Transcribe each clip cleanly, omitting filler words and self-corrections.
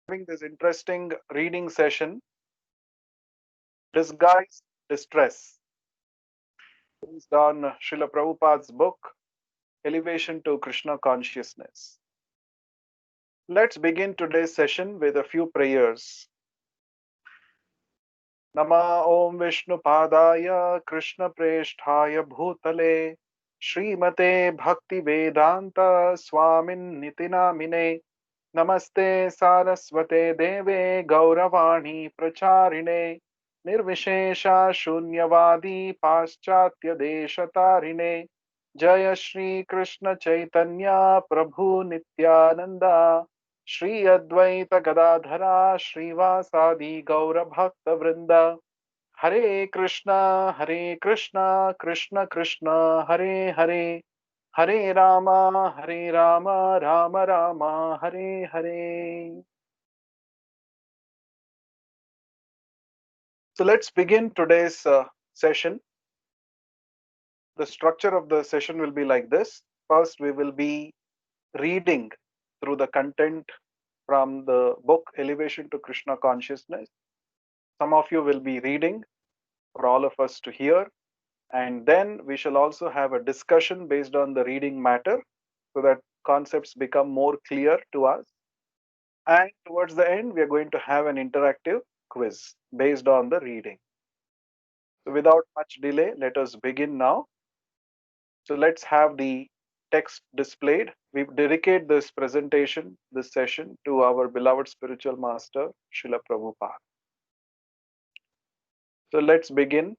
Having this interesting reading session, Disguised Distress, based on Srila Prabhupada's book, Elevation to Krishna Consciousness. Let's begin today's session with a few prayers. Nama Om Vishnu Padaya Krishna Preshthaya Bhutale Srimate Bhakti Vedanta Swamin Nitinamine Namaste Saraswate Deve Gauravani Pracharine Nirvishesha Shunyavadi Paschatya Deshatarine Jaya Shri Krishna Chaitanya Prabhu Nityananda Shri Advaita Gadadhara Srivasadi Gaura Bhakta Vrinda Hare Krishna, Krishna Krishna, Hare Hare, Hare Rama, Rama Rama, Hare Hare. So let's begin today's session. The structure of the session will be like this. First, we will be reading through the content from the book Elevation to Krishna Consciousness. Some of you will be reading for all of us to hear. And then we shall also have a discussion based on the reading matter so that concepts become more clear to us. And towards the end, we are going to have an interactive quiz based on the reading. So without much delay, let us begin now. So let's have the text displayed. We dedicate this presentation, this session, to our beloved spiritual master, Srila Prabhupada. So let's begin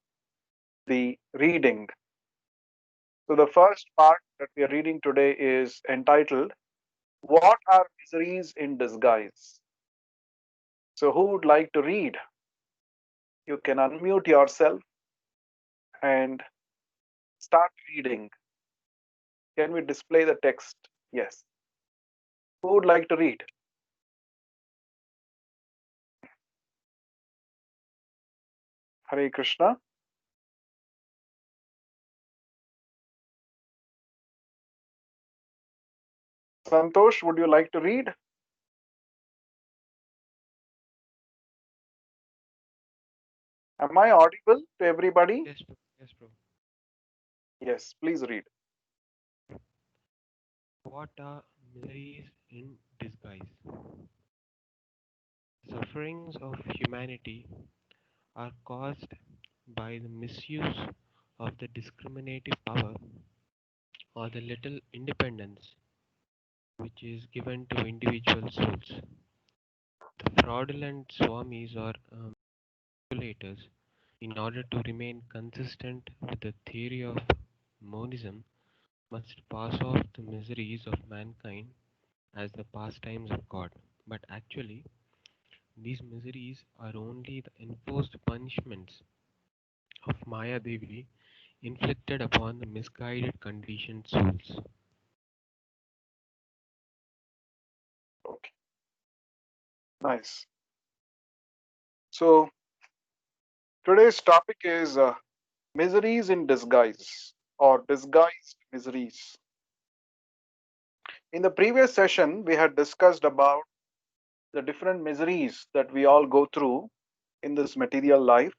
the reading. So the first part that we are reading today is entitled, What are Miseries in Disguise? So who would like to read? You can unmute yourself and start reading. Can we display the text? Yes. Who would like to read? Hare Krishna. Santosh, would you like to read? Am I audible to everybody? Yes, bro. Yes, bro. Yes, please read. What are miseries in disguise? Sufferings of humanity are caused by the misuse of the discriminative power or the little independence which is given to individual souls. The fraudulent swamis or manipulators, in order to remain consistent with the theory of monism, must pass off the miseries of mankind as the pastimes of God. But actually, these miseries are only the enforced punishments of Maya Devi inflicted upon the misguided conditioned souls. Okay, nice. So today's topic is miseries in disguise or disguised miseries. In the previous session, we had discussed about the different miseries that we all go through in this material life.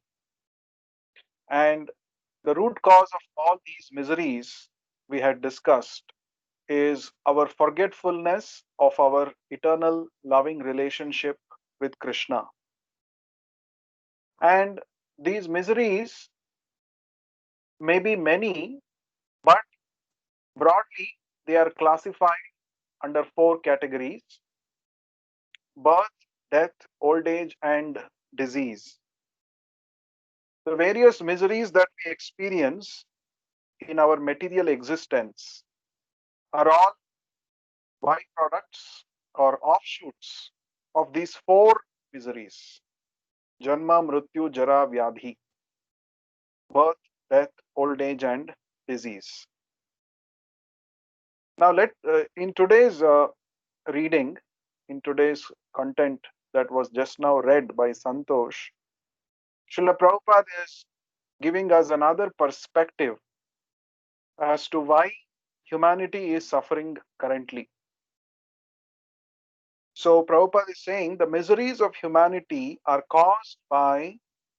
And the root cause of all these miseries we had discussed is our forgetfulness of our eternal loving relationship with Krishna. And these miseries may be many, but broadly they are classified under four categories: birth, death, old age, and disease. The various miseries that we experience in our material existence are all byproducts or offshoots of these four miseries: Janma, Mrityu, Jara, Vyadhi, birth, death, old age, and disease. Now, in today's reading, in today's content that was just now read by Santosh, Srila Prabhupada is giving us another perspective as to why humanity is suffering currently. So Prabhupada is saying the miseries of humanity are caused by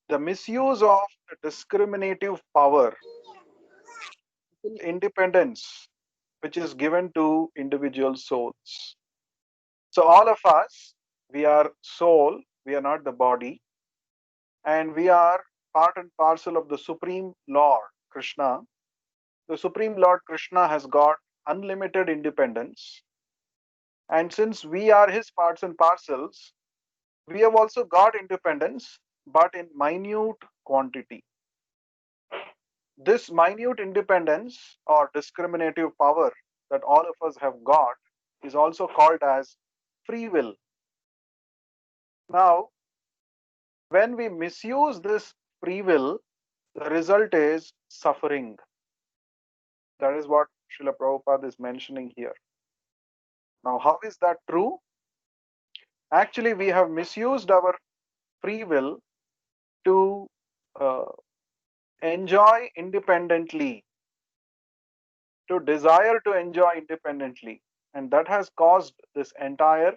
the misuse of the discriminative power, independence, which is given to individual souls. So all of us, we are soul, we are not the body, and we are part and parcel of the Supreme Lord, Krishna. The Supreme Lord Krishna has got unlimited independence. And since we are his parts and parcels, we have also got independence, but in minute quantity. This minute independence or discriminative power that all of us have got is also called as free will. Now, when we misuse this free will, the result is suffering. That is what Srila Prabhupada is mentioning here. Now, how is that true? Actually, we have misused our free will to uh, enjoy independently, to desire to enjoy independently. And that has caused this entire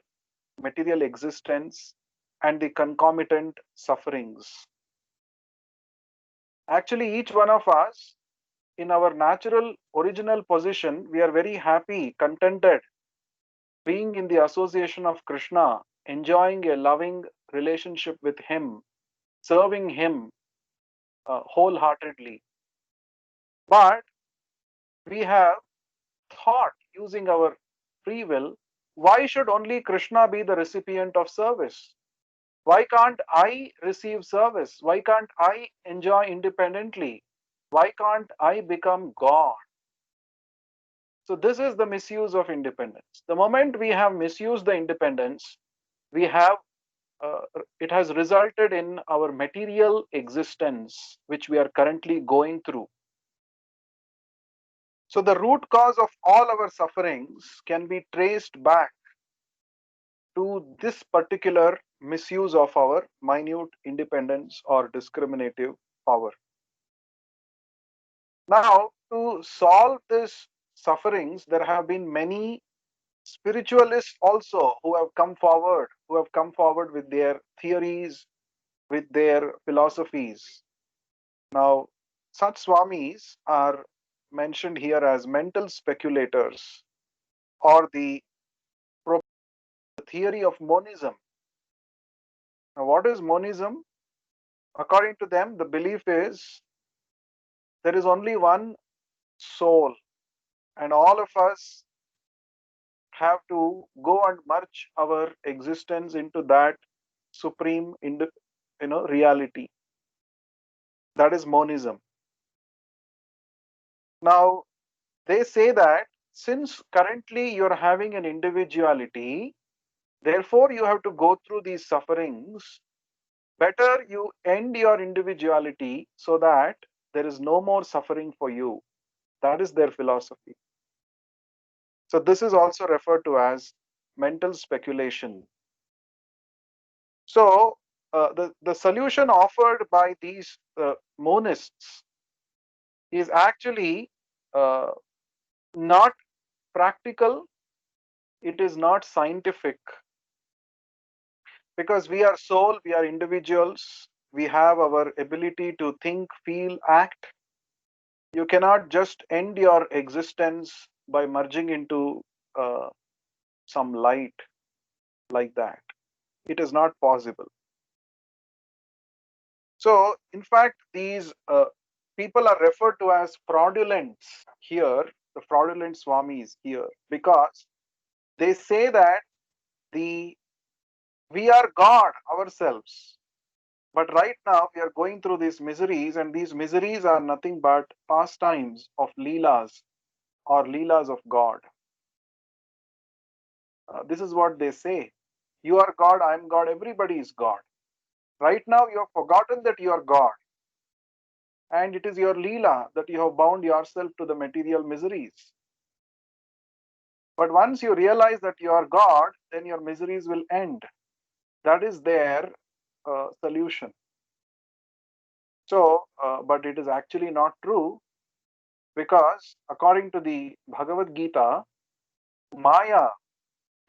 material existence and the concomitant sufferings. Actually, each one of us, in our natural original position, we are very happy, contented, being in the association of Krishna, enjoying a loving relationship with Him, serving Him wholeheartedly. But we have thought using our free will, why should only Krishna be the recipient of service? Why can't I receive service? Why can't I enjoy independently? Why can't I become God? So this is the misuse of independence. The moment we have misused the independence, we have uh, it has resulted in our material existence, which we are currently going through. So the root cause of all our sufferings can be traced back to this particular misuse of our minute independence or discriminative power. Now, to solve this sufferings, there have been many spiritualists also who have come forward with their theories, with their philosophies. Now, such swamis are mentioned here as mental speculators or the theory of monism. Now, what is monism? According to them, the belief is there is only one soul, and all of us have to go and merge our existence into that supreme reality. That is monism. Now, they say that since currently you're having an individuality, therefore you have to go through these sufferings. Better you end your individuality so that there is no more suffering for you. That is their philosophy. So this is also referred to as mental speculation. So the solution offered by these monists is actually uh, not practical. It is not scientific, because we are soul, we are individuals, we have our ability to think, feel, act. You cannot just end your existence by merging into uh, some light like that. It is not possible. So, in fact, these people are referred to as fraudulents here, the fraudulent swamis here, because they say that the we are God ourselves. But right now we are going through these miseries, and these miseries are nothing but pastimes of Leelas or Leelas of God. This is what they say. You are God, I am God, everybody is God. Right now you have forgotten that you are God. And it is your Leela that you have bound yourself to the material miseries. But once you realize that you are God, then your miseries will end. That is their solution. So, but it is actually not true, because according to the Bhagavad Gita, Maya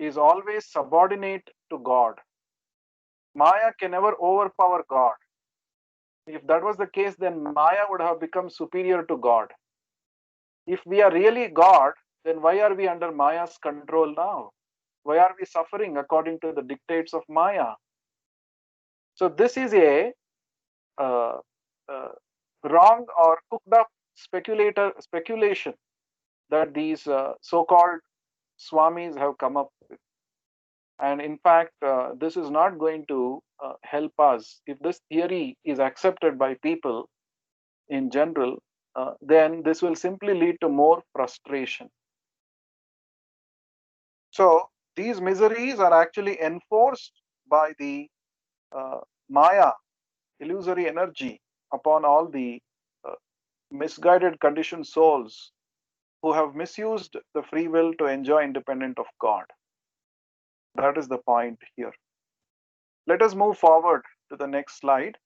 is always subordinate to God. Maya can never overpower God. If that was the case, then Maya would have become superior to God. If we are really God, then why are we under Maya's control now? Why are we suffering according to the dictates of Maya? So this is a uh, uh, wrong or cooked up speculation that these so-called swamis have come up with. And in fact, this is not going to help us. If this theory is accepted by people in general, then this will simply lead to more frustration. So these miseries are actually enforced by the Maya, illusory energy, upon all the uh, misguided conditioned souls who have misused the free will to enjoy independent of God. That is the point here. Let us move forward to the next slide.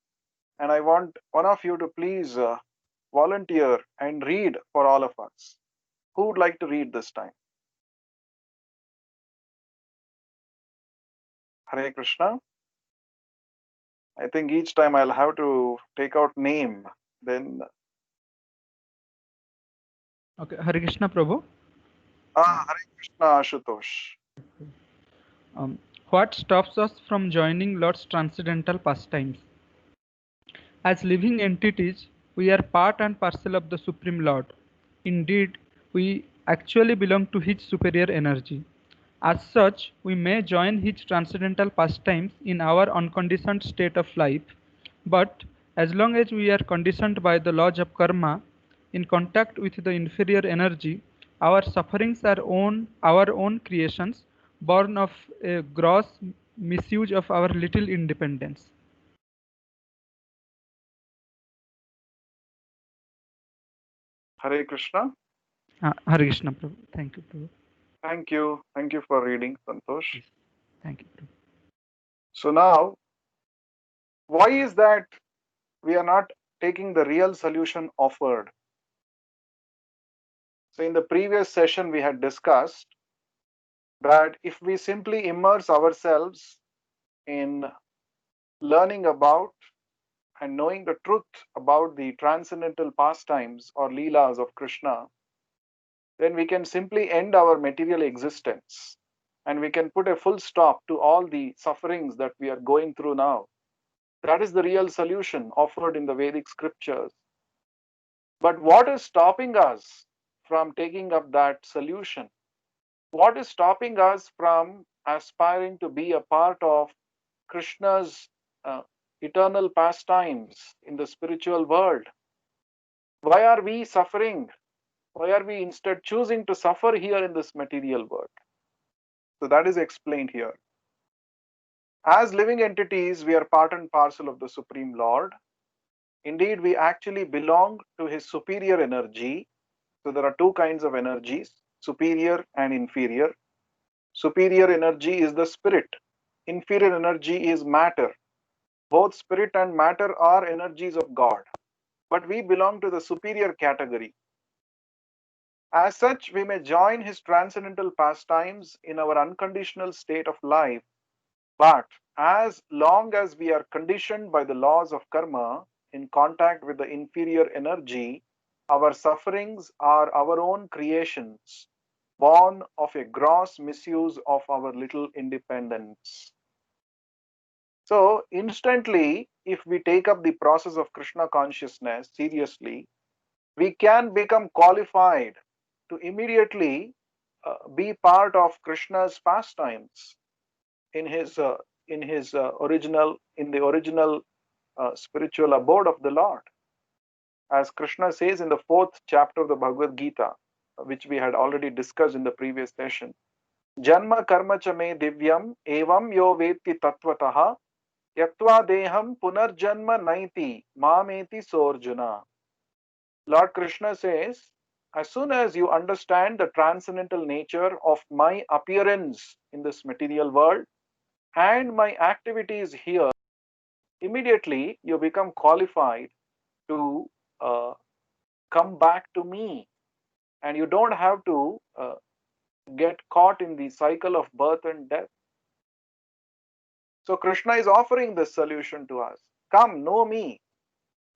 And I want one of you to please volunteer and read for all of us. Who would like to read this time? Hare Krishna. I think each time I'll have to take out name. Then Okay, Hare Krishna Prabhu. Hare Krishna Ashutosh. Um, what stops us from joining Lord's transcendental pastimes? As living entities, we are part and parcel of the Supreme Lord. Indeed, we actually belong to His superior energy. As such, we may join His transcendental pastimes in our unconditioned state of life, but as long as we are conditioned by the laws of karma, in contact with the inferior energy, our sufferings are our own creations, born of a gross misuse of our little independence. Hare Krishna. Hare Krishna Prabhu. Thank you, Prabhu. Thank you. Thank you for reading, Santosh. Yes. Thank you, Prabhu. So now, why is that we are not taking the real solution offered? So in the previous session, we had discussed that if we simply immerse ourselves in learning about and knowing the truth about the transcendental pastimes or leelas of Krishna, then we can simply end our material existence and we can put a full stop to all the sufferings that we are going through now. That is the real solution offered in the Vedic scriptures. But what is stopping us from taking up that solution? What is stopping us from aspiring to be a part of Krishna's uh, eternal pastimes in the spiritual world? Why are we suffering? Why are we instead choosing to suffer here in this material world? So that is explained here. As living entities, we are part and parcel of the Supreme Lord. Indeed, we actually belong to His superior energy. So there are two kinds of energies, superior and inferior. Superior energy is the spirit. Inferior energy is matter. Both spirit and matter are energies of God. But we belong to the superior category. As such, we may join His transcendental pastimes in our unconditional state of life. But as long as we are conditioned by the laws of karma in contact with the inferior energy, our sufferings are our own creations, born of a gross misuse of our little independence. So, instantly, if we take up the process of Krishna consciousness seriously, we can become qualified to immediately be part of Krishna's pastimes in his original in the original spiritual abode of the Lord, as Krishna says in the fourth chapter of the Bhagavad Gita, which we had already discussed in the previous session. Janma karma cha me divyam evam yo veti tattvataha yaktva deham punarjanma naiti mameti sorjuna. Lord Krishna says, as soon as you understand the transcendental nature of my appearance in this material world and my activities here, immediately you become qualified to come back to me, and you don't have to get caught in the cycle of birth and death. So Krishna is offering this solution to us. Come, know me,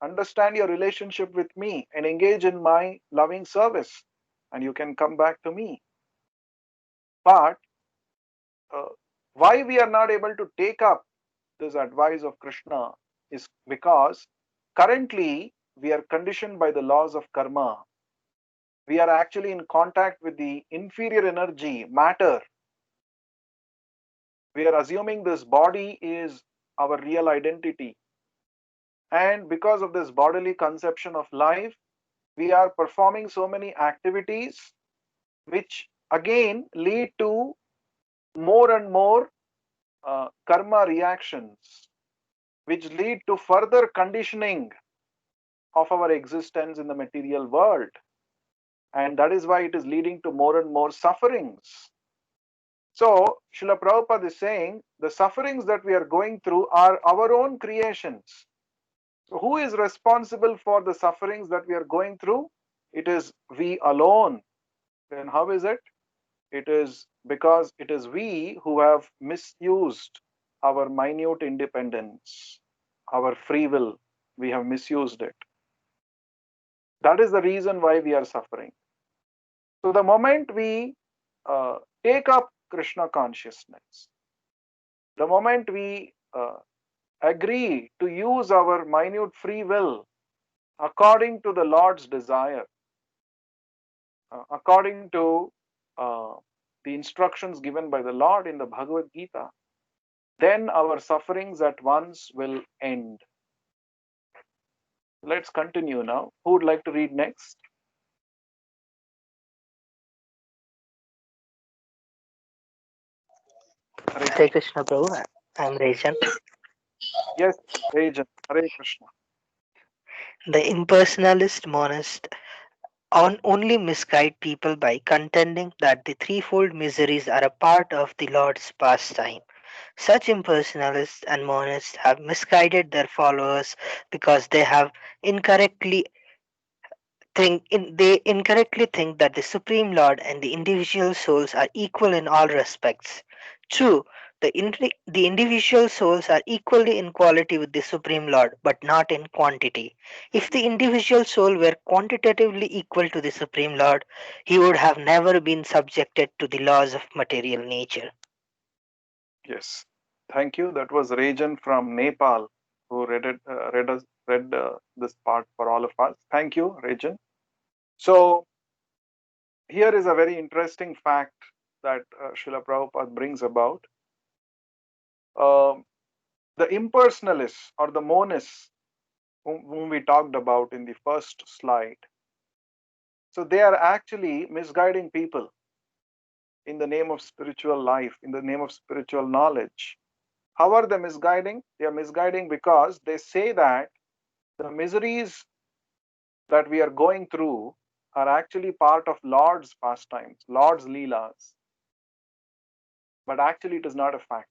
understand your relationship with me, and engage in my loving service, and you can come back to me. But uh, why we are not able to take up this advice of Krishna is because currently we are conditioned by the laws of karma. We are actually in contact with the inferior energy, matter. We are assuming this body is our real identity. And because of this bodily conception of life, we are performing so many activities which again lead to more and more karma reactions, which lead to further conditioning of our existence in the material world. And that is why it is leading to more and more sufferings. So, Srila Prabhupada is saying the sufferings that we are going through are our own creations. So, who is responsible for the sufferings that we are going through? It is we alone. Then, how is it? It is because it is we who have misused our minute independence, our free will. We have misused it. That is the reason why we are suffering. So, the moment we take up Krishna consciousness, the moment we agree to use our minute free will according to the Lord's desire, according to uh, the instructions given by the Lord in the Bhagavad Gita, then our sufferings at once will end. Let's continue now. Who would like to read next? Hare Hare Krishna. Krishna Prabhu, I am Rejan. Yes, Rajan. Hare Krishna. The impersonalist monist only misguide people by contending that the threefold miseries are a part of the Lord's pastime. Such impersonalists and monists have misguided their followers because incorrectly they incorrectly think that the Supreme Lord and the individual souls are equal in all respects. True, the individual souls are equally in quality with the Supreme Lord, but not in quantity. If the individual soul were quantitatively equal to the Supreme Lord, he would have never been subjected to the laws of material nature. Yes. Thank you. That was Rajan from Nepal who read this part for all of us. Thank you, Rajan. So, here is a very interesting fact that Srila Prabhupada brings about. Um, the impersonalists or the monists whom we talked about in the first slide, so they are actually misguiding people in the name of spiritual life, in the name of spiritual knowledge. How are they misguiding? They are misguiding because they say that the miseries that we are going through are actually part of Lord's pastimes, Lord's leelas. But actually, it is not a fact.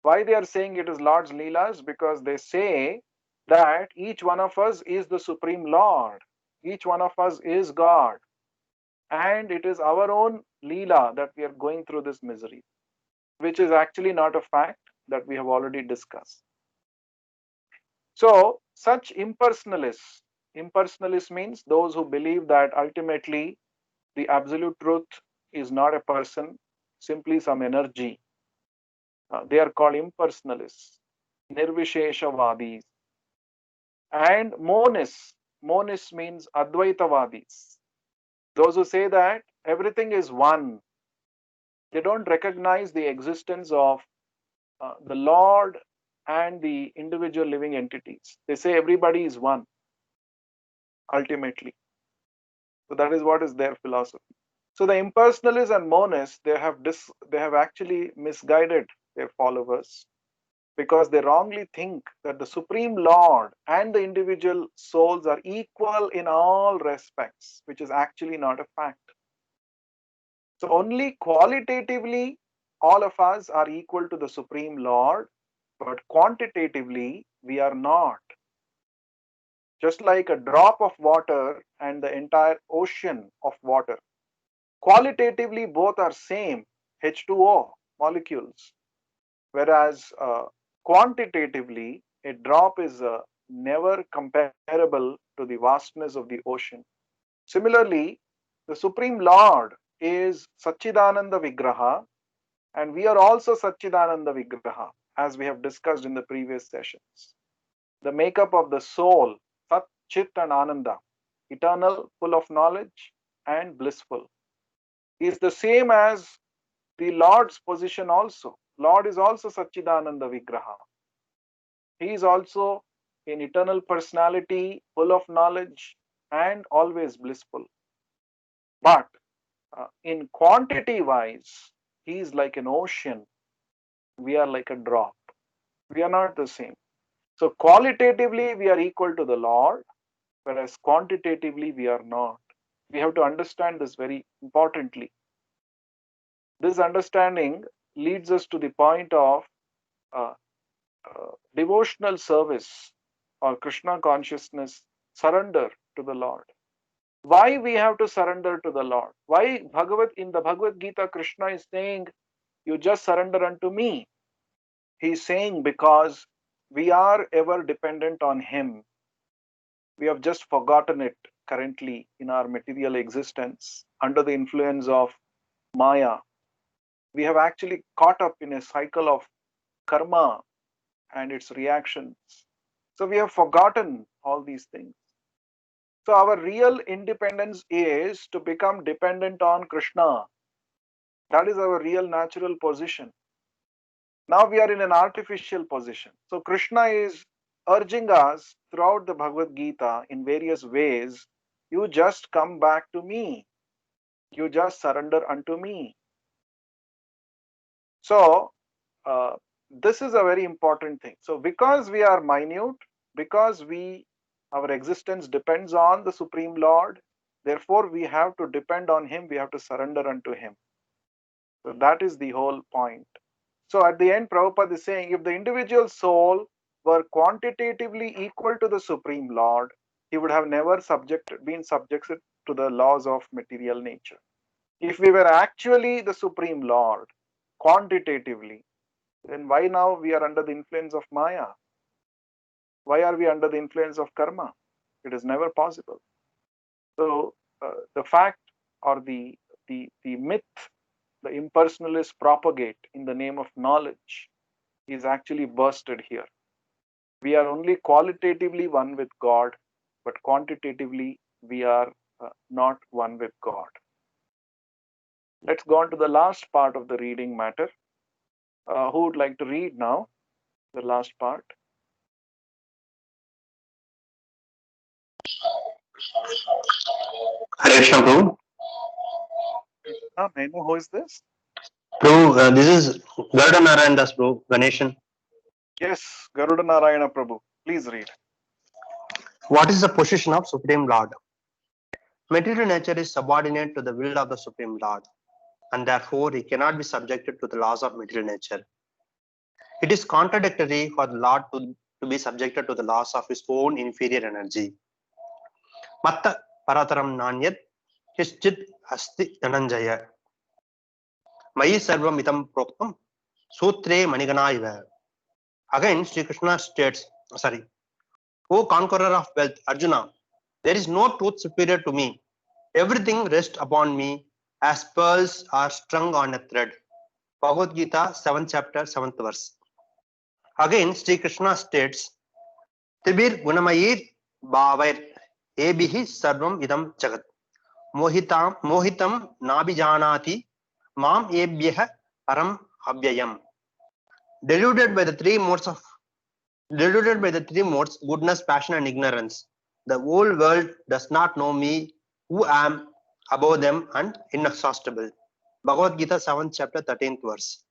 Why they are saying it is Lord's leelas? Because they say that each one of us is the Supreme Lord, each one of us is God, and it is our own leela that we are going through this misery, which is actually not a fact that we have already discussed. So, such impersonalists means those who believe that ultimately the absolute truth is not a person, simply some energy. They are called impersonalists, nirvisheshavadis. And monists. Monists means Advaitavadis. Those who say that everything is one. They don't recognize the existence of the Lord and the individual living entities. They say everybody is one, ultimately. So that is what is their philosophy. So the impersonalists and monists, they have actually misguided their followers because they wrongly think that the Supreme Lord and the individual souls are equal in all respects, which is actually not a fact. So only qualitatively, all of us are equal to the Supreme Lord, but quantitatively, we are not. Just like a drop of water and the entire ocean of water. qualitatively both are same, H2O molecules, whereas quantitatively a drop is never comparable to the vastness of the ocean. Similarly, the Supreme Lord is Satchidananda Vigraha, and we are also Satchidananda Vigraha, as we have discussed in the previous sessions. The makeup of the soul, Sat, Chit, and Ananda, eternal, full of knowledge, and blissful, is the same as the Lord's position also. Lord is also Satchidananda Vigraha. He is also an eternal personality, full of knowledge, and always blissful. But in quantity wise, he is like an ocean. We are like a drop. We are not the same. So qualitatively, we are equal to the Lord, whereas quantitatively, we are not. We have to understand this very importantly. This understanding leads us to the point of uh, devotional service or Krishna consciousness, surrender to the Lord. Why we have to surrender to the Lord? Why in the Bhagavad Gita, Krishna is saying, you just surrender unto me. He's saying because we are ever dependent on Him. We have just forgotten it currently in our material existence under the influence of Maya. We have actually caught up in a cycle of karma and its reactions. So we have forgotten all these things. So our real independence is to become dependent on Krishna. That is our real natural position. Now we are in an artificial position. So Krishna is urging us throughout the Bhagavad Gita in various ways, you just come back to me. You just surrender unto me. So this is a very important thing. So because we are minute, because our existence depends on the Supreme Lord, therefore we have to depend on Him, we have to surrender unto Him. So that is the whole point. So at the end, Prabhupada is saying, if the individual soul were quantitatively equal to the Supreme Lord, he would have never been subjected to the laws of material nature. If we were actually the Supreme Lord, quantitatively, then why now we are under the influence of Maya? Why are we under the influence of karma? It is never possible. So the fact or the myth the impersonalists propagate in the name of knowledge is actually bursted here. We are only qualitatively one with God, but quantitatively we are not one with God. Let's go on to the last part of the reading matter. Who would like to read now? The last part. Hare Krishna, Prabhu. May I know who is this? Prabhu, this is Garuda Narayan Das, Prabhu, Ganeshan. Yes, Garuda Narayana Prabhu. Please read. What is the position of Supreme Lord? Material nature is subordinate to the will of the Supreme Lord, and therefore he cannot be subjected to the laws of material nature. It is contradictory for the Lord to be subjected to the laws of his own inferior energy. Matta parataram nanyat kischit asti dhananjaya. Mayi sarvam itam proktam sutre manigana iva. Again, Sri Krishna states, O conqueror of wealth, Arjuna, there is no truth superior to me. Everything rests upon me as pearls are strung on a thread. Bhagavad Gita, 7th chapter, 7th verse. Again, Sri Krishna states, Tibir Gunamayir Bhavair Ebihi Sarvam Idam Jagat. Mohitam Nabijanati Mam Ebhya Param Abhyayam. Deluded by the three modes, goodness, passion, and ignorance, the whole world does not know me, who am above them and inexhaustible. Bhagavad Gita, 7th chapter, 13th verse.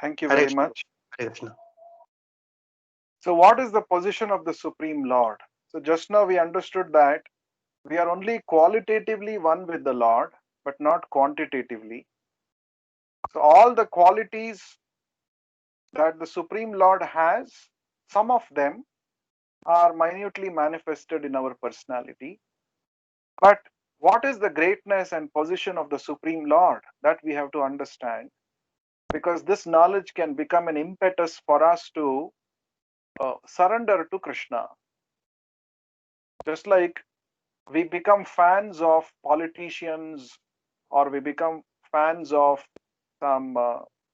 Thank you Hare very Krishna. much. Hare Krishna. So what is the position of the Supreme Lord? So just now we understood that we are only qualitatively one with the Lord, but not quantitatively. So all the qualities that the Supreme Lord has, some of them are minutely manifested in our personality. But what is the greatness and position of the Supreme Lord? That we have to understand, because this knowledge can become an impetus for us to surrender to Krishna. Just like we become fans of politicians, or we become fans of some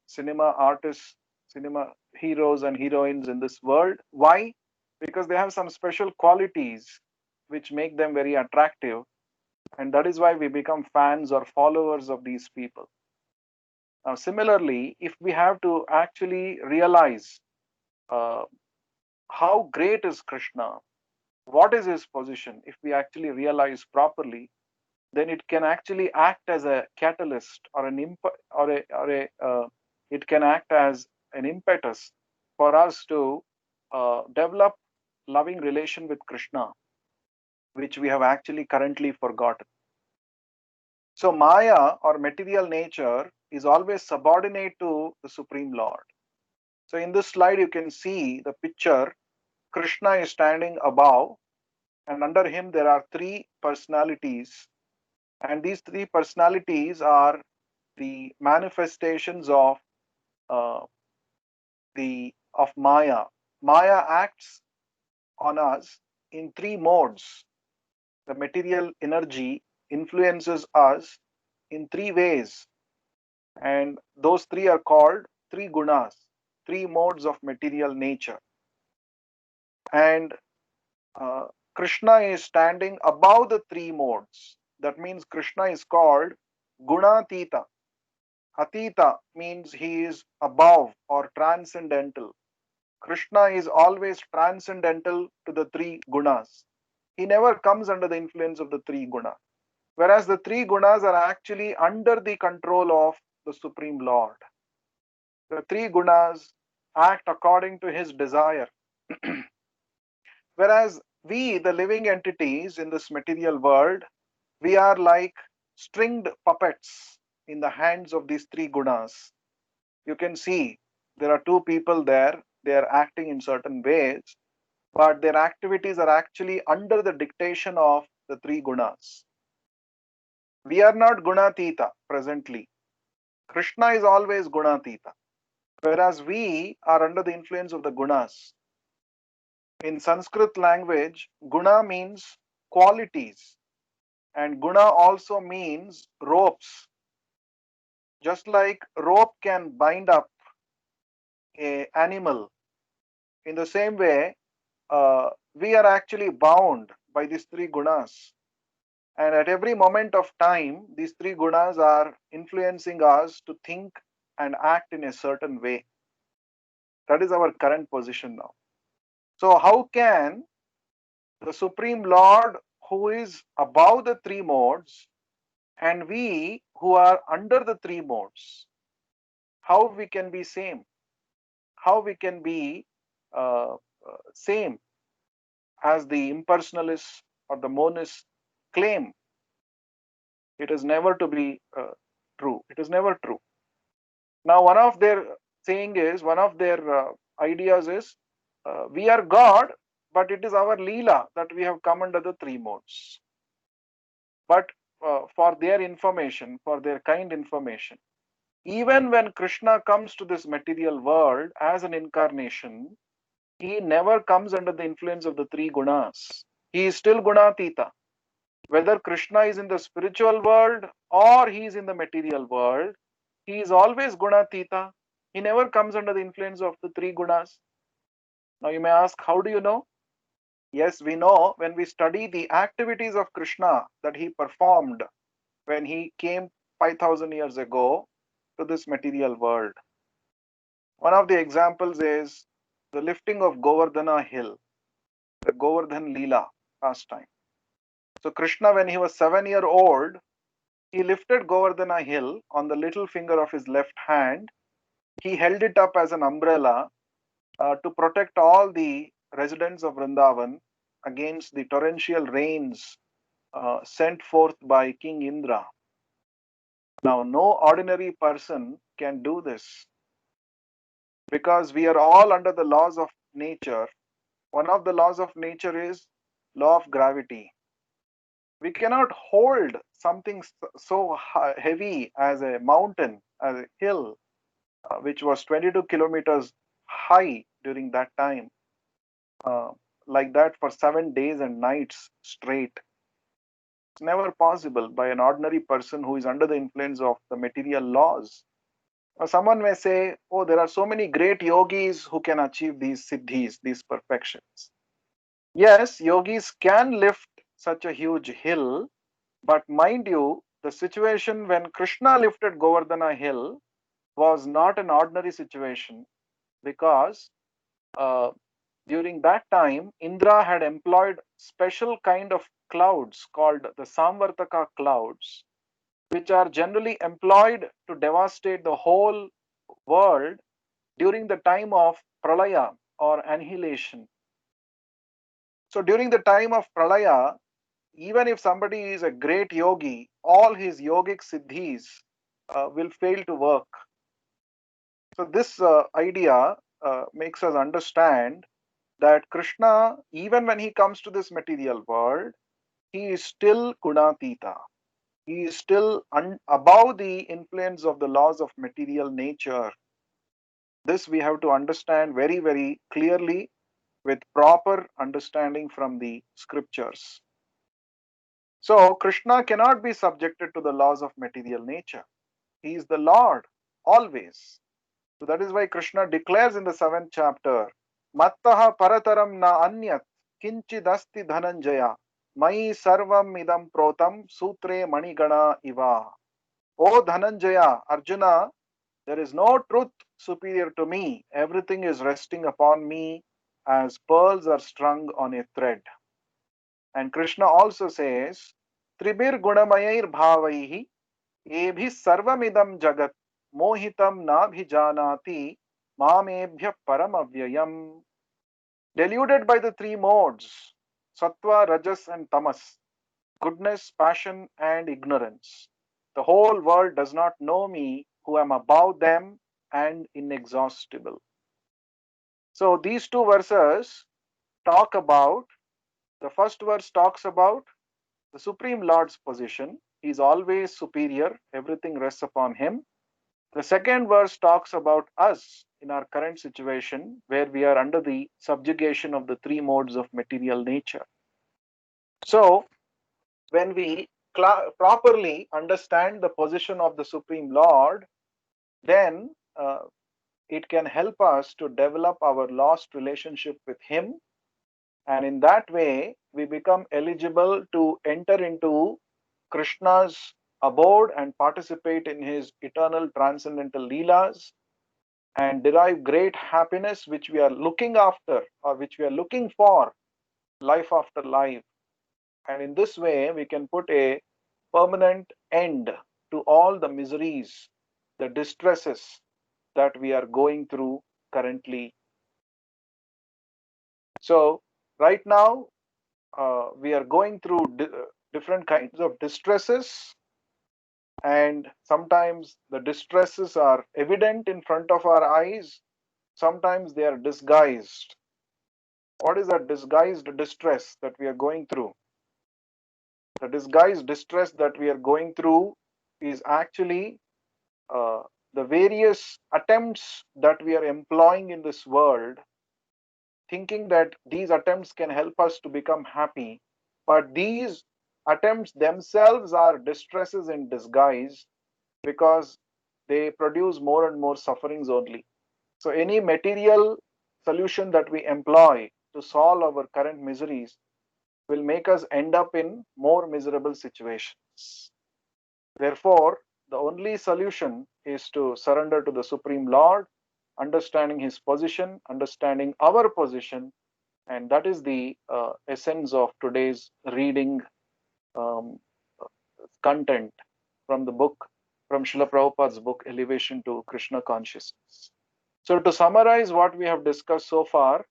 cinema artists, cinema heroes and heroines in this world. Why? Because they have some special qualities which make them very attractive, and that is why we become fans or followers of these people. Now, similarly, if we have to actually realize uh, how great is Krishna, what is his position, if we actually realize properly, then it can actually act as a catalyst or it can act as an impetus for us to develop loving relation with Krishna, which we have actually currently forgotten. So Maya or material nature is always subordinate to the Supreme Lord. So in this slide, you can see the picture. Krishna is standing above, and under him there are three personalities. And these three personalities are the manifestations of uh, Maya. Maya acts on us in three modes. The material energy influences us in three ways, and those three are called three gunas, three modes of material nature. And uh, Krishna is standing above the three modes. That means Krishna is called Gunatita. Atita means he is above or transcendental. Krishna is always transcendental to the three gunas. He never comes under the influence of the three gunas. Whereas the three gunas are actually under the control of the Supreme Lord. The three gunas act according to his desire. Whereas we, the living entities in this material world, we are like stringed puppets in the hands of these three gunas. You can see there are two people there, they are acting in certain ways, but their activities are actually under the dictation of the three gunas. We are not gunatita presently. Krishna is always gunatita, whereas we are under the influence of the gunas. In Sanskrit language, guna means qualities, and guna also means ropes. Just like rope can bind up an animal, in the same way, we are actually bound by these three gunas. And at every moment of time, these three gunas are influencing us to think and act in a certain way. That is our current position now. So, how can the Supreme Lord, who is above the three modes, and we who are under the three modes, how we can be same? How we can be same as the impersonalists or the monists claim? It is never to be true. It is never true. Now, one of their saying is, one of their ideas is, we are God, but it is our Leela that we have come under the three modes. But for their information, for their kind information, even when Krishna comes to this material world as an incarnation, he never comes under the influence of the three gunas. He is still Gunatita. Whether Krishna is in the spiritual world or he is in the material world, he is always Gunatita. He never comes under the influence of the three gunas. Now you may ask, how do you know? Yes, we know when we study the activities of Krishna that he performed when he came 5,000 years ago to this material world. One of the examples is the lifting of Govardhana hill, the Govardhan Leela pastime. So Krishna, when he was 7 years old, he lifted Govardhana hill on the little finger of his left hand. He held it up as an umbrella to protect all the residents of Vrindavan against the torrential rains sent forth by King Indra. Now, no ordinary person can do this because we are all under the laws of nature. One of the laws of nature is law of gravity. We cannot hold something so heavy as a mountain, as a hill, which was 22 kilometers high during that time, uh, like that for 7 days and nights straight. It's never possible by an ordinary person who is under the influence of the material laws. Someone may say, oh, there are so many great yogis who can achieve these siddhis, these perfections. Yes, yogis can lift such a huge hill, but mind you, the situation when Krishna lifted Govardhana hill was not an ordinary situation, because during that time Indra had employed special kind of clouds called the Samvartaka clouds, which are generally employed to devastate the whole world during the time of pralaya or annihilation. So during the time of pralaya, even if somebody is a great yogi, all his yogic siddhis will fail to work. So this idea makes us understand that Krishna, even when he comes to this material world, he is still Gunatita. He is still above the influence of the laws of material nature. This we have to understand very, very clearly with proper understanding from the scriptures. So Krishna cannot be subjected to the laws of material nature. He is the Lord always. So that is why Krishna declares in the 7th chapter, Mattaha parataram na anyat kinchidasti dhananjaya mai sarvam idam protam sutre manigana iva. O Dhananjaya, Arjuna, there is no truth superior to me. Everything is resting upon me as pearls are strung on a thread. And Krishna also says, Tribir gunamayair bhavaihi ebhi sarvamidam jagat mohitam nabhijanati mamebhya paramavyayam. Deluded by the three modes, sattva, rajas, and tamas, goodness, passion, and ignorance, the whole world does not know me, who am above them and inexhaustible. So these two verses talk about, the first verse talks about the Supreme Lord's position. He is always superior, everything rests upon him. The second verse talks about us in our current situation, where we are under the subjugation of the three modes of material nature. So when we properly understand the position of the Supreme Lord, then it can help us to develop our lost relationship with Him. And in that way, we become eligible to enter into Krishna's abode and participate in his eternal transcendental leelas and derive great happiness, which we are looking after or which we are looking for life after life. And in this way, we can put a permanent end to all the miseries, the distresses that we are going through currently. So, right now, we are going through different kinds of distresses, and sometimes the distresses are evident in front of our eyes, sometimes they are disguised. What is that disguised distress that we are going through? The disguised distress that we are going through is actually uh, the various attempts that we are employing in this world, thinking that these attempts can help us to become happy, but these attempts themselves are distresses in disguise, because they produce more and more sufferings only. So any material solution that we employ to solve our current miseries will make us end up in more miserable situations. Therefore, the only solution is to surrender to the Supreme Lord, understanding his position, understanding our position, and that is the essence of today's reading um, content from the book, from Srila Prabhupada's book, Elevation to Kṛṣṇa Consciousness. So to summarize what we have discussed so far,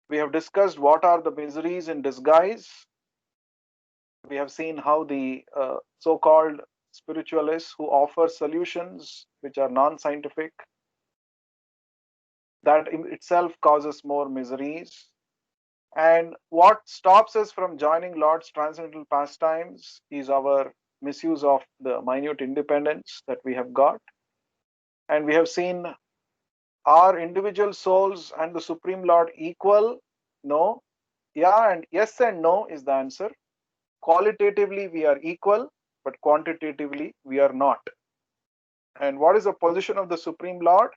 we have discussed what are the miseries in disguise. We have seen how the so-called spiritualists who offer solutions which are non-scientific, that in itself causes more miseries. And what stops us from joining Lord's transcendental pastimes is our misuse of the minute independence that we have got. And we have seen, are individual souls and the Supreme Lord equal? No. Yeah, and yes and no is the answer. Qualitatively, we are equal, but quantitatively, we are not. And what is the position of the Supreme Lord?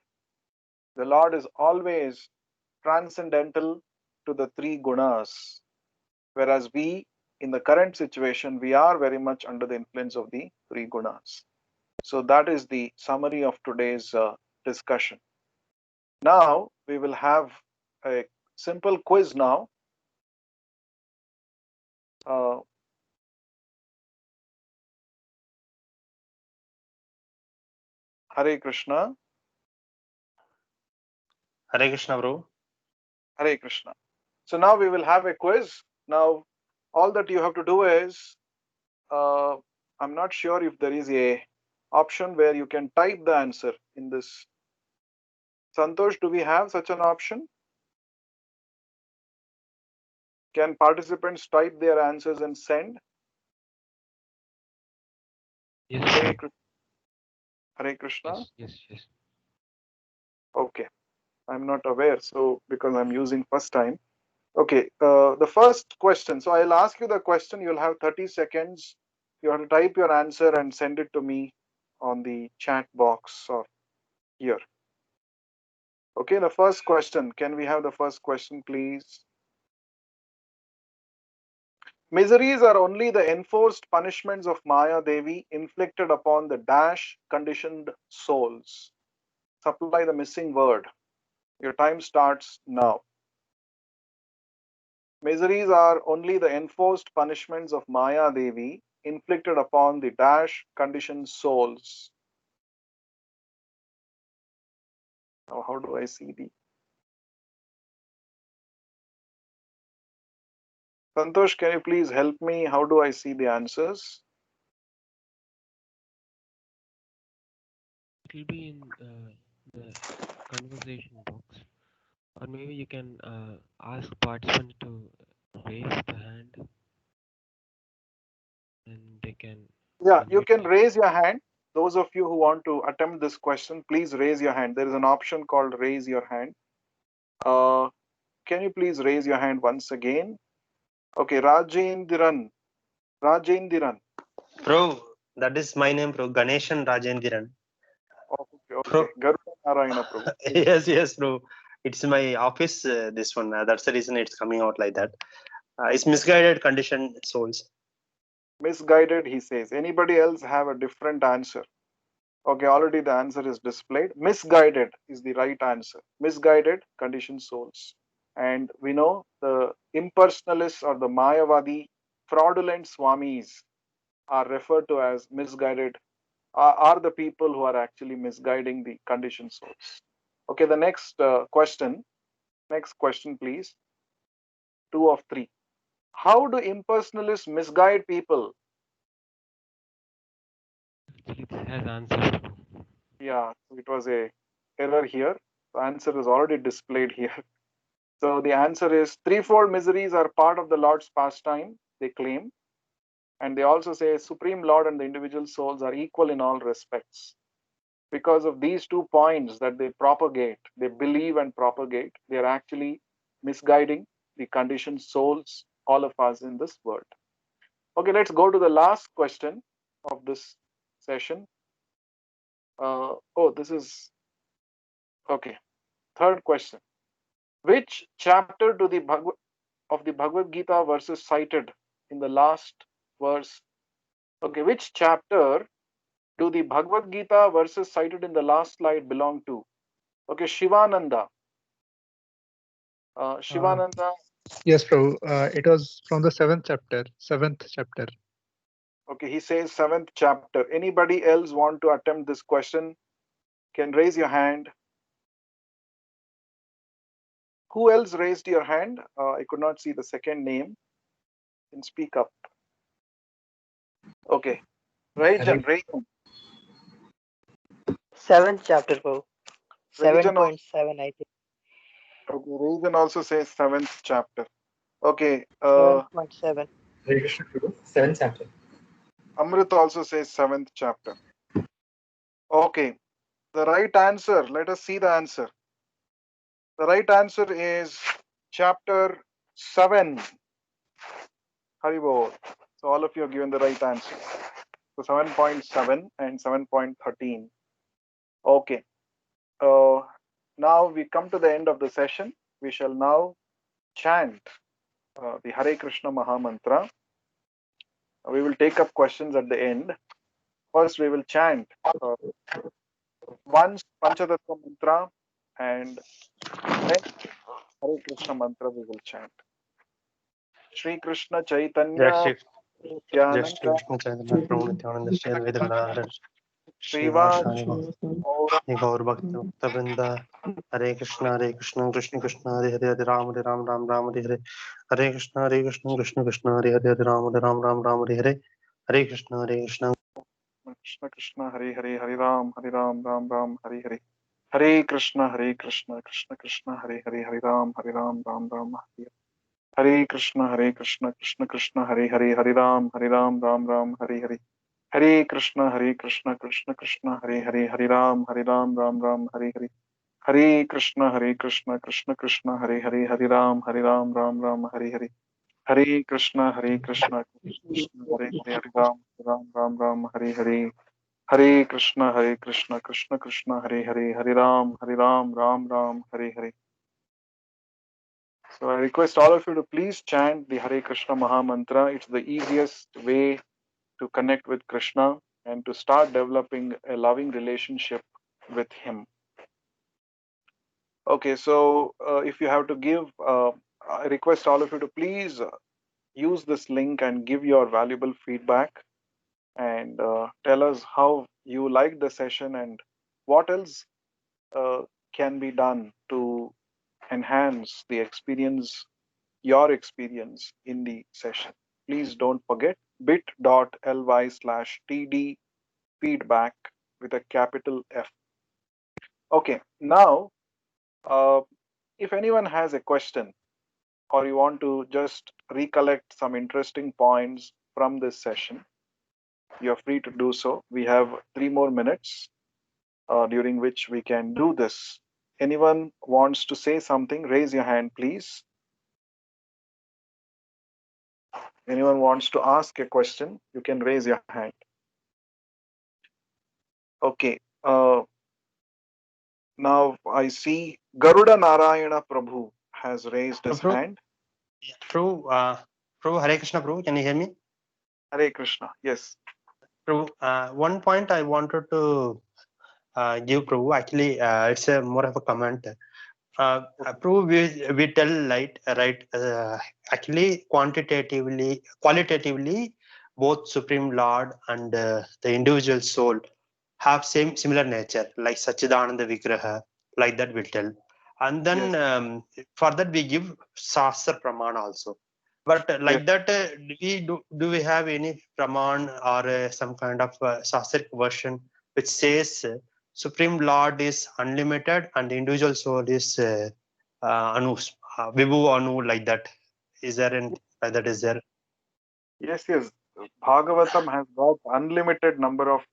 The Lord is always transcendental to the three gunas, whereas we, in the current situation, we are very much under the influence of the three gunas. So that is the summary of today's discussion. Now we will have a simple quiz now. Uh, Hare Krishna. Hare Krishna, bro. Hare Krishna. So now we will have a quiz. Now, all that you have to do is, I'm not sure if there is a option where you can type the answer in this. Santosh, do we have such an option? Can participants type their answers and send? Yes, Hare sir. Krishna. Hare Krishna. Yes. Okay, I'm not aware. So because I'm using first time. Okay, the first question. So I'll ask you the question. You'll have 30 seconds. You have to type your answer and send it to me on the chat box or here. Okay, the first question. Can we have the first question, please? Miseries are only the enforced punishments of Maya Devi inflicted upon the dash conditioned souls. Supply the missing word. Your time starts now. Miseries are only the enforced punishments of Maya Devi inflicted upon the dash conditioned souls. Now, how do I see the Santosh? Can you please help me? How do I see the answers? It will be in the conversation box, or maybe you can ask participants to raise the hand, and they can Yeah, you unmute can them. raise your hand. Those of you who want to attempt this question, please raise your hand. There is an option called raise your hand. Can you please raise your hand once again? Okay, Rajendran. Rajendran. Bro, that is my name, bro. Ganeshan Rajendran. Okay. Bro, Garuda Narayana Prabhu. yes, bro. It's my office, this one. That's the reason it's coming out like that. It's misguided condition souls. Misguided, he says. Anybody else have a different answer? Okay, already the answer is displayed. Misguided is the right answer. Misguided conditioned souls. And we know the impersonalists or the Mayavadi fraudulent swamis are referred to as misguided, are the people who are actually misguiding the conditioned souls. Okay, the next question. Next question, please. 2 of 3. How do impersonalists misguide people? Actually, this has answered. Yeah, it was a error here. The answer is already displayed here. So the answer is threefold miseries are part of the Lord's pastime, they claim. And they also say Supreme Lord and the individual souls are equal in all respects. Because of these 2 points that they propagate, they believe and propagate, they are actually misguiding the conditioned souls, all of us in this world. Okay, let's go to the last question of this session. This is okay. Third question. Which chapter of the Bhagavad Gita verses cited in the last verse? Okay, which chapter do the Bhagavad Gita verses cited in the last slide belong to? Okay, Shivananda. Shivananda. Yes, Prabhu. It was from the seventh chapter. Okay, he says 7th chapter. Anybody else want to attempt this question? Can raise your hand. Who else raised your hand? I could not see the second name. Can speak up. Okay, Rajan. 7th chapter, bro. Rajan 7.7, I think. Okay, Rajan also says 7th chapter. Okay. 7.7. Hare Krishna Prabhu, 7th chapter. Amrit also says 7th chapter. Okay. The right answer. Let us see the answer. The right answer is chapter 7. Haribol. So all of you have given the right answer. So 7.7 and 7.13. Okay. Now we come to the end of the session. We shall now chant the Hare Krishna Maha Mantra. We will take up questions at the end. First, we will chant once Panchatattva Mantra, and then Hare Krishna Mantra we will chant. Shri Krishna Chaitanya Just Shri Nityananda Krishna Chaitanya Prabhu Nityananda Shri Advaita Gadadhara Srivas Srivasadi Gaura Gaur Bhakta Vrinda Hare Krishna Krishna Krishna Hare Hare Hare Ram Ram Hare Hare Hare Krishna Krishna Krishna Hare Hare Hare Ram Hare Hare Hare Krishna Krishna Krishna Hare Hare Hare Ram Ram Hare Hare Hare Krishna Krishna Krishna Hare Hare Hare Ram Ram Hare Hare Krishna Krishna Krishna Hare Hare Hare Ram Ram Hare Hare Hare Krishna Krishna Krishna Hare Hare Hare Ram Ram Hare Hare Hare Krishna Krishna Krishna Hare Hare Hare Ram Ram Hare Hare Hare Krishna Krishna Krishna Hare Hare Hare Ram Hare Hare Hare Krishna Krishna Krishna Hare Hare Hare Ram Ram Hare Hare. So I request all of you to please chant the Hare Krishna Maha Mantra. It's the easiest way to connect with Krishna and to start developing a loving relationship with Him. Okay, so if you have to give, I request all of you to please use this link and give your valuable feedback and tell us how you liked the session and what else can be done to enhance the experience, your experience in the session. Please don't forget bit.ly/td feedback with a capital F. Okay, now if anyone has a question or you want to just recollect some interesting points from this session, you're free to do so. We have 3 more minutes during which we can do this. Anyone wants to say something, raise your hand, please. Anyone wants to ask a question, you can raise your hand. Okay. Now I see Garuda Narayana Prabhu has raised his hand. Prabhu Hare Krishna Prabhu, can you hear me? Hare Krishna. Yes. Prabhu, one point I wanted to give Prabhu, actually it's a more of a comment. Prabhu, we tell right actually qualitatively both Supreme Lord and the individual soul have similar nature, like Sachidananda Vigraha, like that we tell. And then Yes. for that we give Sastra Praman also. But like Yes. that, do we have any Praman or some kind of Sastric version which says Supreme Lord is unlimited and the individual soul is Anu, Vibhu Anu, like that? Is there any like that? Is there? Yes. Bhagavatam has got unlimited number of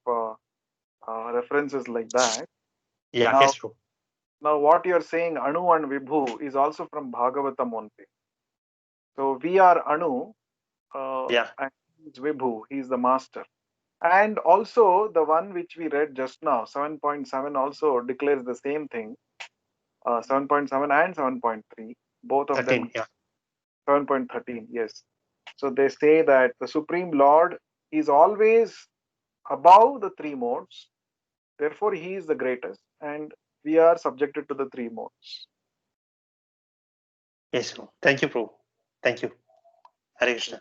references like that. Yeah, Now, yes, true. now what you're saying, Anu and Vibhu, is also from Bhagavatam only. So we are Anu, Yeah. and he's Vibhu, he's the master. And also the one which we read just now, 7.7 also declares the same thing. 7.7 and 7.3, both of 13, them, yeah. 7.13, yes. So they say that the Supreme Lord is always above the 3 modes, therefore he is the greatest, and we are subjected to the 3 modes. Yes, Prabhu. Thank you, Prabhu. Thank you. Hare Krishna.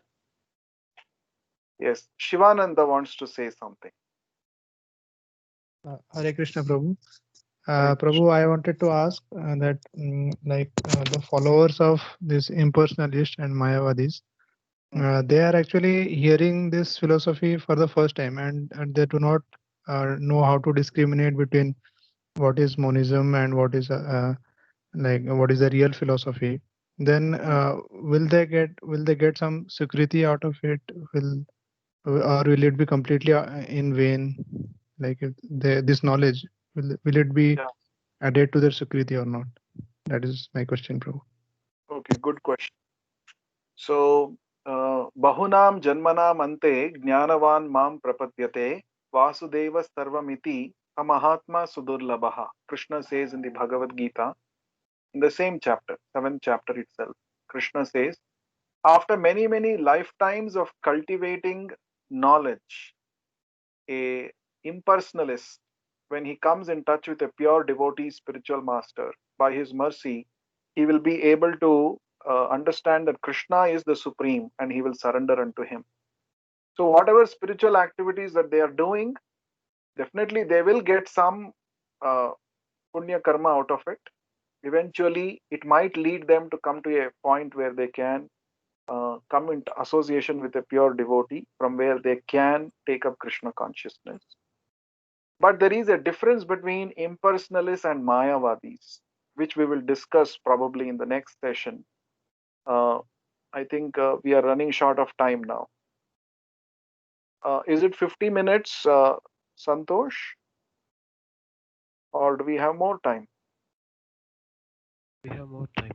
Yes, Shivananda wants to say something. Hare Krishna Prabhu. Hare Prabhu, I wanted to ask that the followers of this impersonalist and Mayavadis, they are actually hearing this philosophy for the first time, and they do not know how to discriminate between what is monism and what is what is the real philosophy. then will they get some sukriti out of it? Or will it be completely in vain? Like if this knowledge will it be Yeah. added to their sukriti or not? That is my question, Prabhu. Okay, good question. So, bahunam janmanam ante jnanavan mam prapadyate vasudeva sarvamiti amahatma sudurlabha. Krishna says in the Bhagavad Gita, in the same chapter, 7th chapter itself. Krishna says, after many, many lifetimes of cultivating knowledge, a impersonalist, when he comes in touch with a pure devotee spiritual master, by his mercy, he will be able to understand that Krishna is the supreme and he will surrender unto him. So, whatever spiritual activities that they are doing, definitely they will get some uh, punya karma out of it. Eventually, it might lead them to come to a point where they can come into association with a pure devotee from where they can take up Krishna consciousness. But there is a difference between impersonalists and Mayavadis, which we will discuss probably in the next session. Uh, I think we are running short of time now. Is it 50 minutes, Santosh? Or do we have more time? We have more time.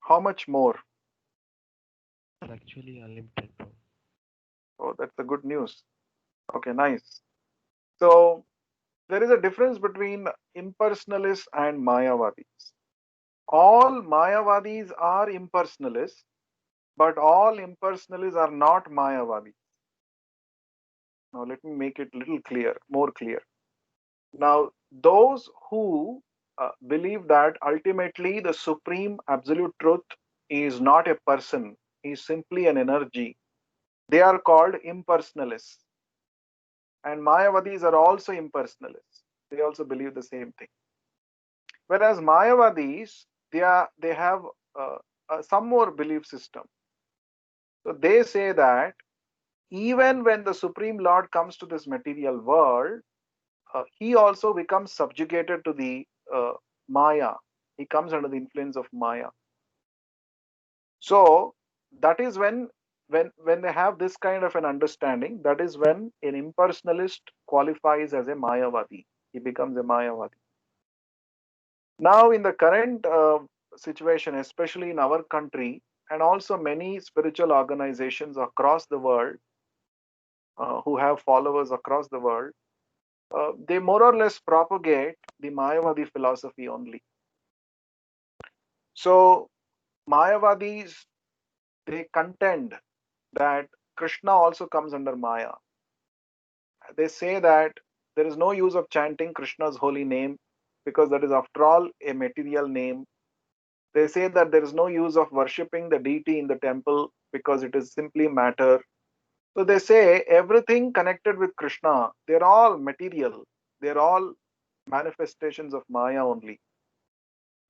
How much more? It's actually unlimited, bro. Oh, that's the good news. Okay, nice. So there is a difference between impersonalists and Mayavadis. All Mayavadis are impersonalists, but all impersonalists are not Mayavadis. Now let me make it a little clear, more clear. Now, those who believe that ultimately the supreme absolute truth is not a person, is simply an energy, they are called impersonalists. And Mayavadis are also impersonalists. They also believe the same thing. Whereas Mayavadis, they have some more belief system. So they say that even when the Supreme Lord comes to this material world, he also becomes subjugated to the Maya. He comes under the influence of Maya. So that is when they have this kind of an understanding, that is when an impersonalist qualifies as a Mayavadi. He becomes a Mayavadi. Now, in the current situation, especially in our country, and also many spiritual organizations across the world who have followers across the world, they more or less propagate the Mayavadi philosophy only. So, Mayavadis, they contend that Krishna also comes under Maya. They say that there is no use of chanting Krishna's holy name because that is, after all, a material name. They say that there is no use of worshipping the deity in the temple because it is simply matter. So they say everything connected with Krishna, they're all material. They're all manifestations of Maya only.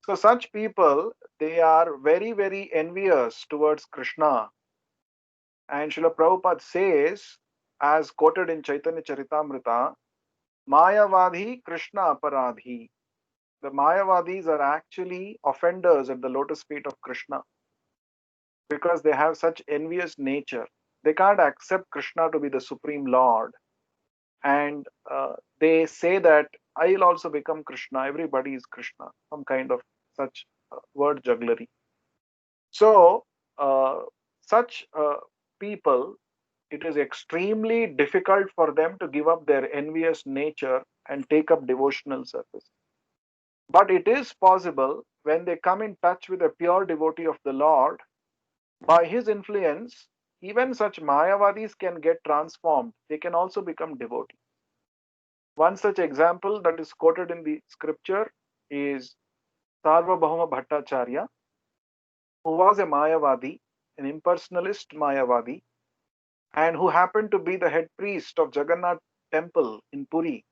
So such people, they are very, very envious towards Krishna. And Srila Prabhupada says, as quoted in Chaitanya Charitamrita, Mayavadhi Krishna Aparadhi. The Mayavadis are actually offenders at the lotus feet of Krishna because they have such envious nature. They can't accept Krishna to be the Supreme Lord. And they say that I'll also become Krishna. Everybody is Krishna. Some kind of such word jugglery. So, such people, it is extremely difficult for them to give up their envious nature and take up devotional service. But it is possible when they come in touch with a pure devotee of the Lord, by his influence, even such Mayavadis can get transformed. They can also become devotees. One such example that is quoted in the scripture is Sarvabhauma Bhattacharya, who was a Mayavadi, an impersonalist Mayavadi, and who happened to be the head priest of Jagannath temple in Puri.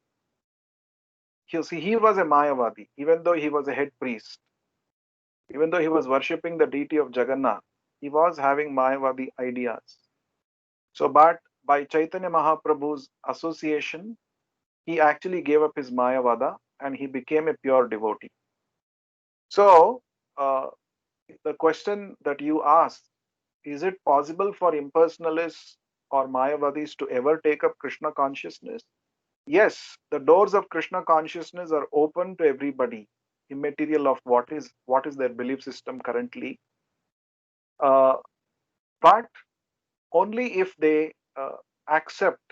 He was a Mayavadi, even though he was a head priest. Even though he was worshipping the deity of Jagannath, he was having Mayavadi ideas. So, but by Chaitanya Mahaprabhu's association, he actually gave up his Mayavada and he became a pure devotee. So, the question that you asked, is it possible for impersonalists or Mayavadis to ever take up Krishna consciousness? Yes, the doors of Krishna consciousness are open to everybody, immaterial of what is their belief system currently. But only if they accept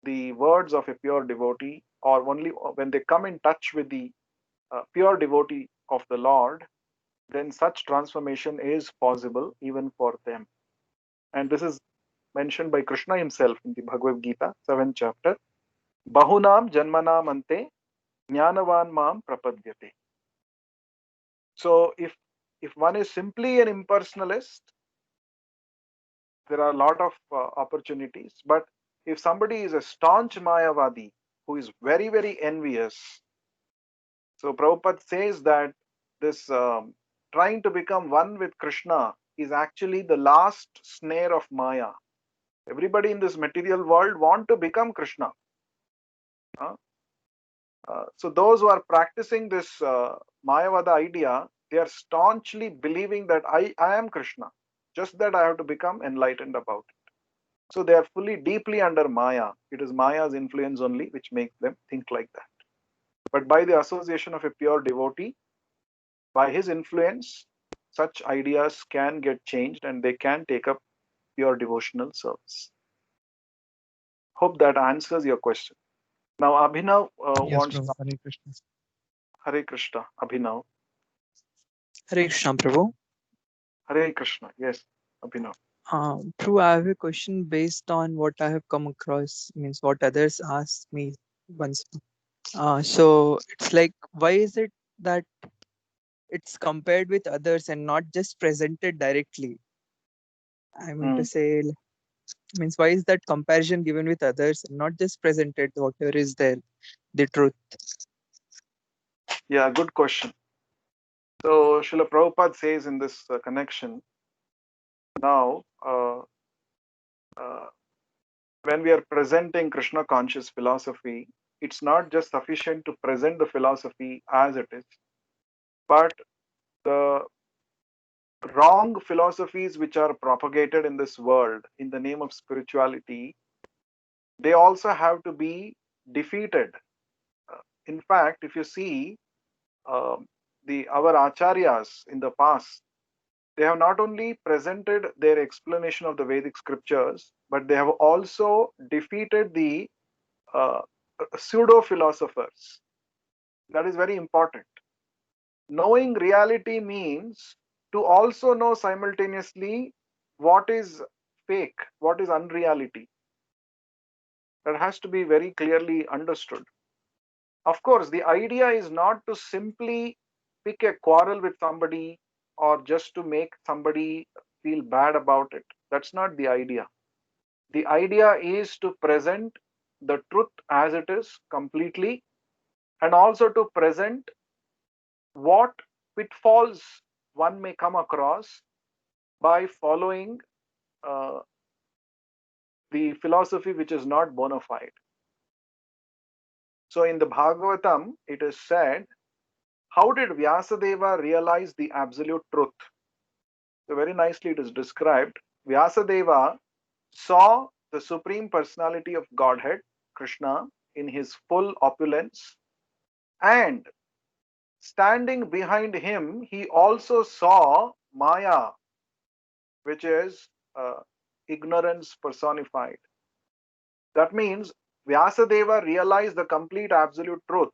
the words of a pure devotee, or only when they come in touch with the pure devotee of the Lord, then such transformation is possible even for them. And this is mentioned by Krishna himself in the Bhagavad Gita, 7th chapter. Bahunam janmanam ante jnanavan mam prapadyate. So if one is simply an impersonalist, there are a lot of opportunities. But if somebody is a staunch Mayavadi who is very, very envious, so Prabhupada says that this trying to become one with Krishna is actually the last snare of Maya. Everybody in this material world want to become Krishna. So those who are practicing this Mayavada idea, they are staunchly believing that I am Krishna, just that I have to become enlightened about it. So they are fully, deeply under Maya. It is Maya's influence only which makes them think like that. But by the association of a pure devotee, by his influence, such ideas can get changed and they can take up pure devotional service. Hope that answers your question. Now Abhinav Yes, wants Prabhu. Hare Krishna. Hare Krishna. Abhinav. Hare Krishna, Prabhu. Hare Krishna. Yes, Abhinav. Prabhu, I have a question based on what I have come across, means what others asked me once. So it's like, why is it that it's compared with others and not just presented directly? I mean to say, means why is that comparison given with others and not just presented whatever is there, the truth? Yeah, good question. So Srila Prabhupada says in this connection, now when we are presenting Krishna conscious philosophy, it's not just sufficient to present the philosophy as it is, but the wrong philosophies which are propagated in this world in the name of spirituality, they also have to be defeated. In fact, if you see our acharyas in the past, they have not only presented their explanation of the Vedic scriptures, but they have also defeated the pseudo philosophers. That is very important. Knowing reality means to also know simultaneously what is fake, what is unreality. That has to be very clearly understood. Of course, the idea is not to simply pick a quarrel with somebody or just to make somebody feel bad about it. That's not the idea. The idea is to present the truth as it is completely, and also to present what pitfalls one may come across by following uh, the philosophy which is not bona fide. So in the Bhagavatam, it is said, how did Vyasadeva realize the absolute truth? So very nicely it is described. Vyasadeva saw the Supreme Personality of Godhead, Krishna, in his full opulence, and standing behind him, he also saw Maya, which is ignorance personified. That means Vyasadeva realized the complete absolute truth.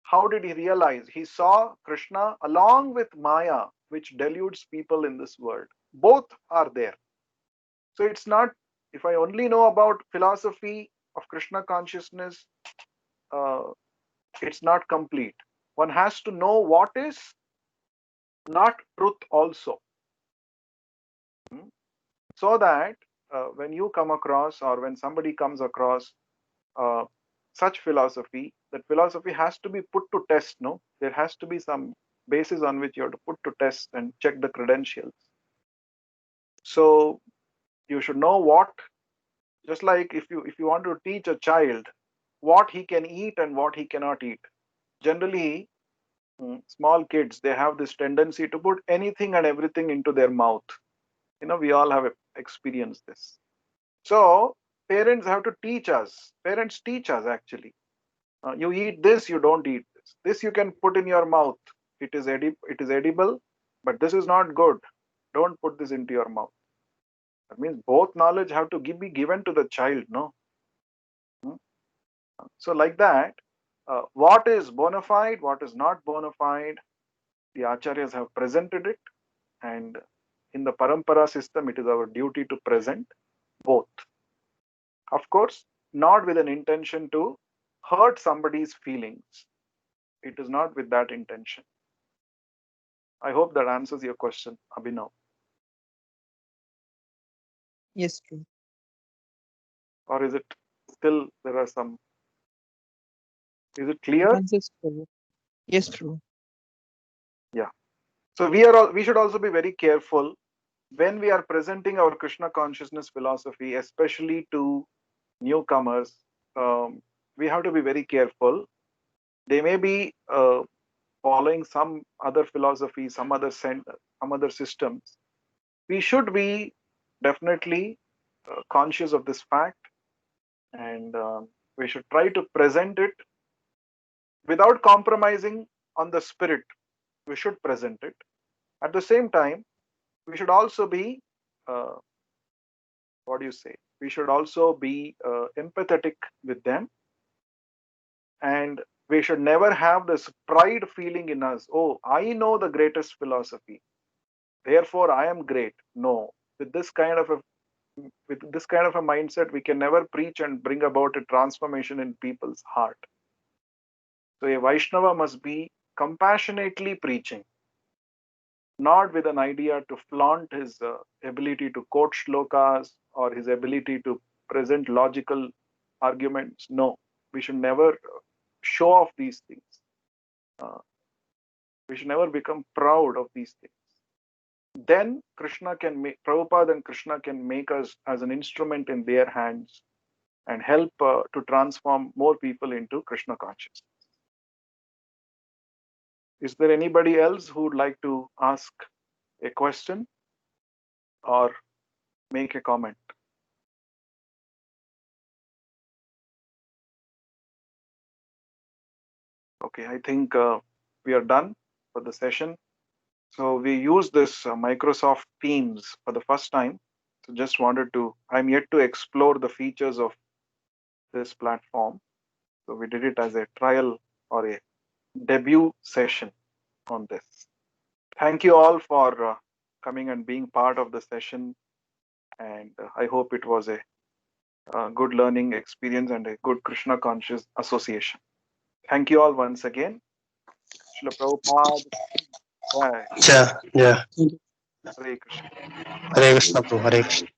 How did he realize? He saw Krishna along with Maya, which deludes people in this world. Both are there. So it's not, if I only know about philosophy of Krishna consciousness, uh, it's not complete. One has to know what is not truth also. So that when you come across, or when somebody comes across uh, such philosophy, that philosophy has to be put to test. No, there has to be some basis on which you have to put to test and check the credentials. So you should know what, just like if you want to teach a child what he can eat and what he cannot eat, generally Small kids, they have this tendency to put anything and everything into their mouth. We all have experienced this. So parents have to teach us. Parents teach us actually. You eat this, you don't eat this. This you can put in your mouth. It is edible, but this is not good. Don't put this into your mouth. That means both knowledge have to be given to the child, no? Hmm? So like that, what is bona fide, what is not bona fide, the acharyas have presented it, and in the parampara system, it is our duty to present both. Of course, not with an intention to hurt somebody's feelings. It is not with that intention. I hope that answers your question, Abhinav. Yes, true. Or is it still there are some? Is it It clear? answers true. Yes, true. Yeah. So we should also be very careful when we are presenting our Kṛṣṇa consciousness philosophy, especially to newcomers. We have to be very careful. They may be following some other philosophy, some other systems. We should be definitely conscious of this fact, and we should try to present it without compromising on the spirit. We should present it. At the same time, we should also be, what do you say? We should also be empathetic with them, and we should never have this pride feeling in us. Oh, I know the greatest philosophy, therefore I am great. No, with this kind of a mindset, we can never preach and bring about a transformation in people's heart. So a Vaishnava must be compassionately preaching, not with an idea to flaunt his ability to quote shlokas or his ability to present logical arguments. No, we should never show off these things. We should never become proud of these things. Then Prabhupada and Krishna can make us as an instrument in their hands and help to transform more people into Kṛṣṇa consciousness. Is there anybody else who would like to ask a question or make a comment? Okay, I think we are done for the session. So we use this Microsoft Teams for the first time. So just wanted to, I'm yet to explore the features of this platform. So we did it as a trial or a debut session on this. Thank you all for coming and being part of the session. And I hope it was a good learning experience and a good Kṛṣṇa conscious association. Thank you all once again. Srila Prabhupāda. Bye. Yeah. Hare Krishna. Hare Krishna, Prabhu. Hare Krishna.